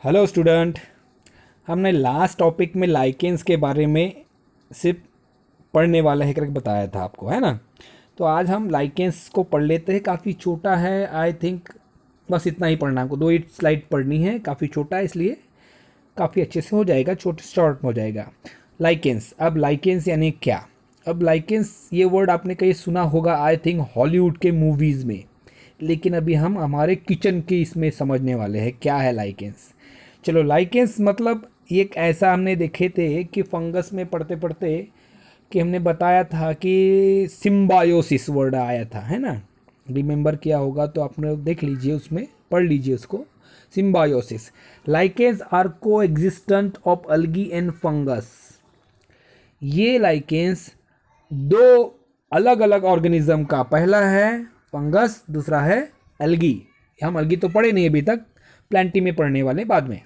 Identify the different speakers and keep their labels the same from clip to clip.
Speaker 1: Hello student. हमने last topic में lichens के बारे में सिर्फ पढ़ने वाला है करके बताया था आपको, है ना। तो आज हम लाइकेंस को पढ़ लेते हैं। काफ़ी छोटा है, आई थिंक बस इतना ही पढ़ना हमको, 2 ही स्लाइड पढ़नी है। काफ़ी छोटा है इसलिए काफ़ी अच्छे से हो जाएगा, छोटे शॉर्ट में हो जाएगा। लाइकेंस, अब लाइकेंस यानी क्या? अब लाइकेंस ये वर्ड आपने कहीं सुना होगा, आई थिंक हॉलीवुड के मूवीज़ में। लेकिन अभी हम हमारे किचन के इसमें समझने वाले हैं क्या है लाइकेंस। चलो, लाइकेंस मतलब ये एक ऐसा हमने देखे थे कि फंगस में पढ़ते पढ़ते कि हमने बताया था कि सिम्बायोसिस वर्ड आया था, है ना। रिमेंबर किया होगा तो आपने देख लीजिए, उसमें पढ़ लीजिए उसको। सिम्बायोसिस, लाइकेंस आर को existent of algae and fungus. ये लाइकेंस दो अलग अलग ऑर्गेनिज्म का, पहला है फंगस, दूसरा है अलगी। हम अलगी तो पढ़े नहीं अभी तक, प्लांटी में पढ़ने वाले बाद में।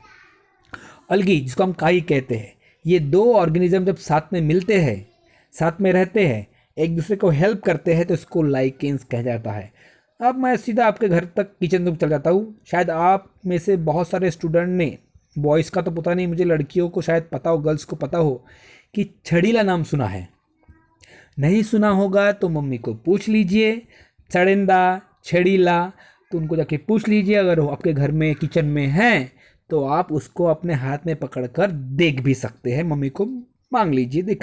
Speaker 1: अलगी जिसको हम काई कहते हैं, ये दो ऑर्गेनिज्म जब साथ में मिलते हैं, साथ में रहते हैं, एक दूसरे को हेल्प करते हैं, तो इसको लाइकेंस कहा जाता है। अब मैं सीधा आपके घर तक किचन तक चल जाता हूँ। शायद आप में से बहुत सारे स्टूडेंट ने, बॉयज़ का तो पता नहीं मुझे, लड़कियों को शायद पता हो, गर्ल्स को पता हो कि छड़ीला नाम सुना है। नहीं सुना होगा तो मम्मी को पूछ लीजिए, चड़िंदा, छड़ीला, तो उनको जाके पूछ लीजिए। अगर वो आपके घर में किचन में हैं तो आप उसको अपने हाथ में पकड़कर देख भी सकते हैं, मम्मी को मांग लीजिए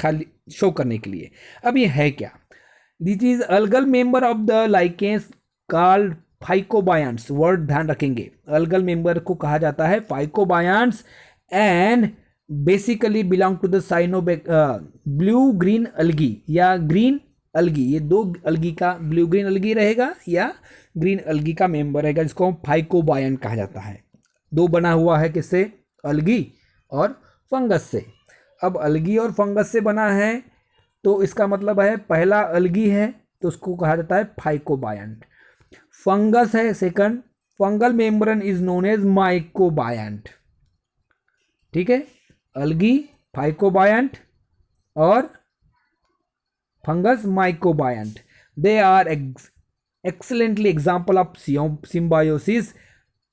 Speaker 1: शो करने के लिए। अब ये है क्या? This is algal member of the lichens called phycobionts. Word ध्यान रखेंगे, अलगल मेंबर को कहा जाता है phycobionts and basically belong to the cyano blue green algae या ग्रीन अलगी। ये दो अलगी का, ब्लू ग्रीन अलगी रहेगा या ग्रीन अलगी का मेंबर रहेगा, जिसको हम फाइकोबायंट कहा जाता है। दो बना हुआ है किससे? अलगी और फंगस से। अब अलगी और फंगस से बना है तो इसका मतलब है पहला अलगी है तो उसको कहा जाता है फाइकोबायंट। फंगस है second, fungal membrane is known as mycobiont. ठीक है, अलगी फाइकोबायंट और fungus mycobiont. They are excellently example of symbiosis.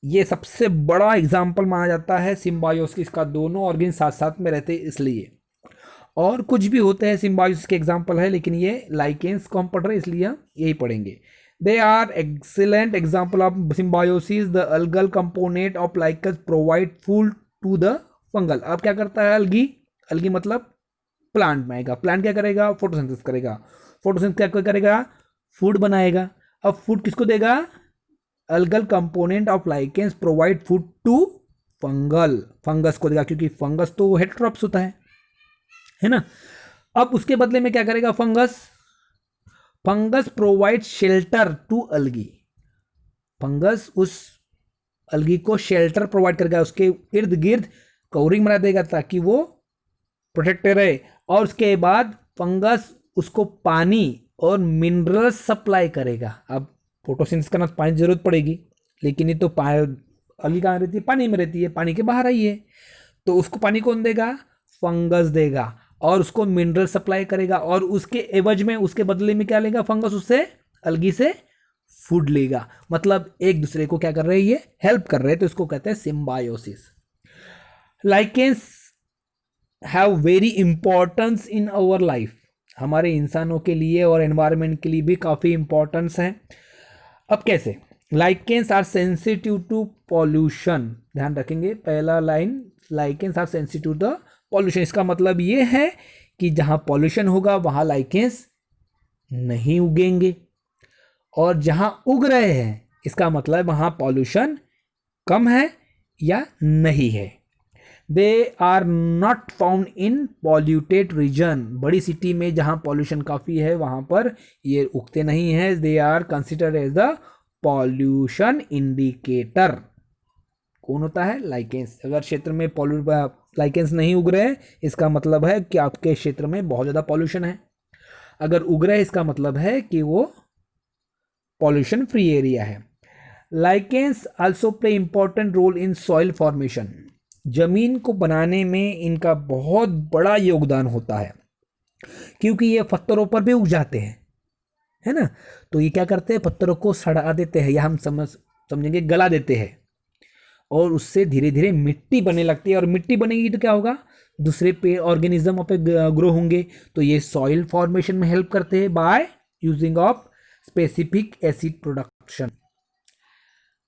Speaker 1: ये सबसे बड़ा एग्जाम्पल माना जाता है सिम्बायोसिस का, दोनों ऑर्गेन साथ साथ में रहते हैं इसलिए। और कुछ भी होते हैं सिम्बायोसिस के एग्जाम्पल है, लेकिन ये लाइकेंस को हम पढ़ रहे हैं इसलिए हम यही पढ़ेंगे। They are excellent example of symbiosis. The algal component of lichens provide food to the fungal. अब क्या करता है अलगी? अलगी मतलब प्लांट में आएगा। प्लांट क्या करेगा? फोटोसिंथेसिस करेगा। फोटोसिंथेसिस क्या करेगा? फूड बनाएगा। अब फूड किसको देगा? Algal component of lichens provide food to fungal, fungus को देगा, क्योंकि फंगस तो हेटेरोट्रॉप्स होता है ना। अब उसके बदले में क्या करेगा fungus? Fungus provide shelter to algae. Fungus उस अलगी को शेल्टर प्रोवाइड करेगा, उसके इर्द गिर्द कवरिंग बना देगा ताकि वो प्रोटेक्टेड रहे। और उसके बाद फंगस उसको पानी और मिनरल सप्लाई करेगा। अब फोटोसिंथेसिस करना तो पानी की जरूरत पड़ेगी, लेकिन ये तो अलगी कहाँ रहती है? पानी में रहती है, पानी के बाहर आई है। तो उसको पानी कौन देगा? फंगस देगा, और उसको मिनरल सप्लाई करेगा। और उसके एवज में, उसके बदले में क्या लेगा फंगस? उससे, अलगी से फूड लेगा। मतलब एक दूसरे को क्या कर रहे हैं? ये हेल्प कर रहे हैं, तो इसको कहते हैं symbiosis. Lichens have very importance in our life. हमारे इंसानों के लिए और एनवायरनमेंट के लिए भी काफ़ी इंपॉर्टेंस है। अब कैसे? Lichens are sensitive to pollution. ध्यान रखेंगे पहला line, lichens are sensitive to the pollution. इसका मतलब ये है कि जहाँ पॉल्यूशन होगा वहाँ लाइकेंस नहीं उगेंगे, और जहाँ उग रहे हैं इसका मतलब वहाँ पॉल्यूशन कम है या नहीं है। They are not found in polluted region. बड़ी सिटी में जहाँ पॉल्यूशन काफ़ी है वहाँ पर ये उगते नहीं है। They are considered as the pollution indicator. कौन होता है? लाइकेंस। अगर क्षेत्र में लाइकेंस नहीं उग रहे हैं इसका मतलब है कि आपके क्षेत्र में बहुत ज़्यादा पॉल्यूशन है। अगर उग रहे हैं इसका मतलब है कि वो पॉल्यूशन फ्री एरिया है। Lichens also play important role in soil formation. जमीन को बनाने में इनका बहुत बड़ा योगदान होता है, क्योंकि ये पत्थरों पर भी उग जाते हैं, है ना। तो ये क्या करते हैं? पत्थरों को सड़ा देते हैं, या हम समझेंगे गला देते हैं। और उससे धीरे धीरे मिट्टी बनने लगती है, और मिट्टी बनेगी तो क्या होगा, दूसरे पेड़ ऑर्गेनिज्म पे ग्रो होंगे। तो ये सॉइल फॉर्मेशन में हेल्प करते हैं by using of specific acid production.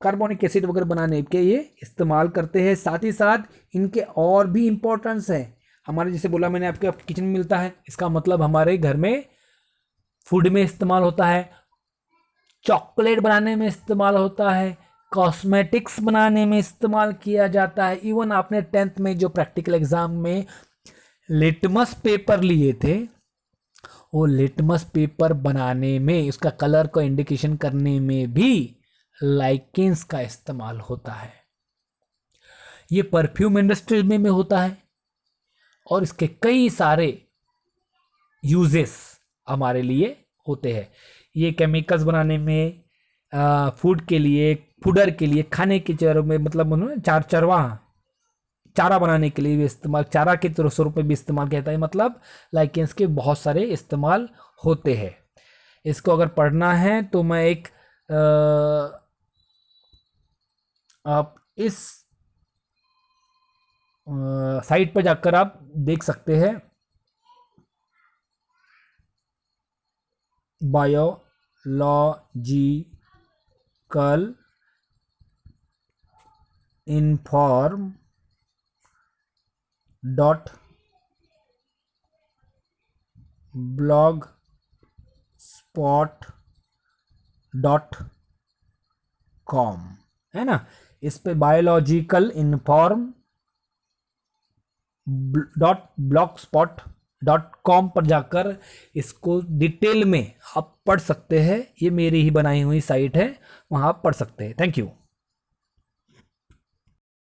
Speaker 1: Carbonic acid वगैरह बनाने के ये इस्तेमाल करते हैं। साथ ही साथ इनके और भी इंपॉर्टेंस है हमारे, जैसे बोला मैंने आपके किचन में मिलता है, इसका मतलब हमारे घर में फूड में इस्तेमाल होता है, चॉकलेट बनाने में इस्तेमाल होता है, कॉस्मेटिक्स बनाने में इस्तेमाल किया जाता है। इवन आपने 10th में जो प्रैक्टिकल एग्जाम में लिटमस पेपर लिए थे, वो लिटमस पेपर बनाने में, उसका कलर को इंडिकेशन करने में भी लाइकेंस का इस्तेमाल होता है। ये परफ्यूम इंडस्ट्री में होता है, और इसके कई सारे यूजेस हमारे लिए होते हैं। ये केमिकल्स बनाने में, फूड के लिए, फूडर के लिए, खाने के चरों में, मतलब चारा बनाने के लिए भी इस्तेमाल, चारा के स्वरूप में भी इस्तेमाल किया जाता है। मतलब लाइकेंस के बहुत सारे इस्तेमाल होते हैं। इसको अगर पढ़ना है तो मैं एक आप इस साइट पर जाकर आप देख सकते हैं, बायोलॉजिकल इन्फॉर्म .blogspot.com है ना। इस पे बायोलॉजिकल इन्फॉर्म .blogspot.com पर जाकर इसको डिटेल में आप पढ़ सकते हैं। ये मेरी ही बनाई हुई साइट है, वहाँ आप पढ़ सकते हैं। Thank you.